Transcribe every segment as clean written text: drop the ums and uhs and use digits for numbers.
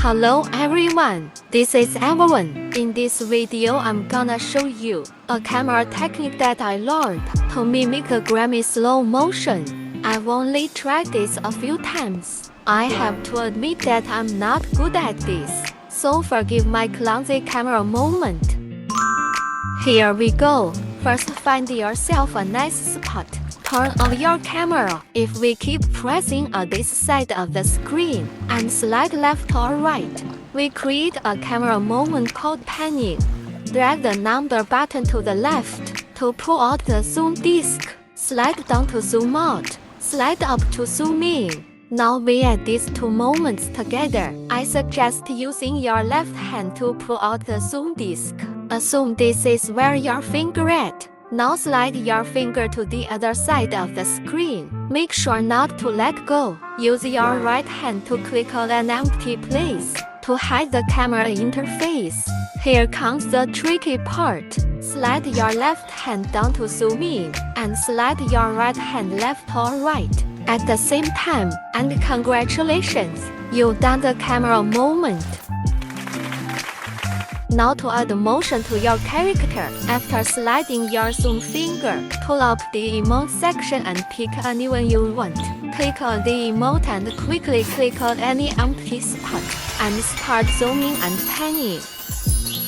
Hello everyone, this is Evelyn. In this video I'm gonna show you a camera technique that I learned to mimic a Grammy slow motion. I've only tried this a few times. I have to admit that I'm not good at this, so forgive my clumsy camera movement. Here we go. First find yourself a nice spot. Turn on your camera. If we keep pressing on this side of the screen and slide left or right, we create a camera movement called panning. Drag the number button to the left to pull out the zoom disc. Slide down to zoom out. Slide up to zoom in. Now we add these two movements together. I suggest using your left hand to pull out the zoom disc. Assume this is where your finger at. Now slide your finger to the other side of the screen. Make sure not to let go. Use your right hand to click on an empty place to hide the camera interface. Here comes the tricky part. Slide your left hand down to zoom in and slide your right hand left or right at the same time. And congratulations, you've done the camera movement. Now to add motion to your character, after sliding your zoom finger, pull up the emote section and pick anyone you want. Click on the emote and quickly click on any empty spot and start zooming and panning.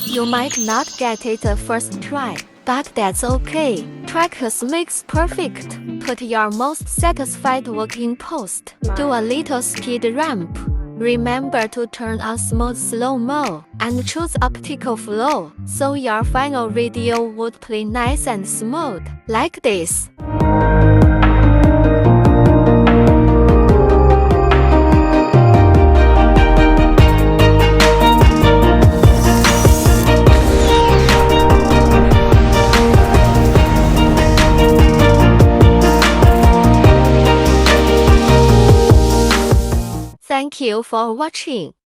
You might not get it the first try, but that's okay. Practice makes perfect. Put your most satisfied work in post. Do a little speed ramp. Remember to turn on smooth slow-mo and choose optical flow, so your final video would play nice and smooth, like this. Thank you for watching.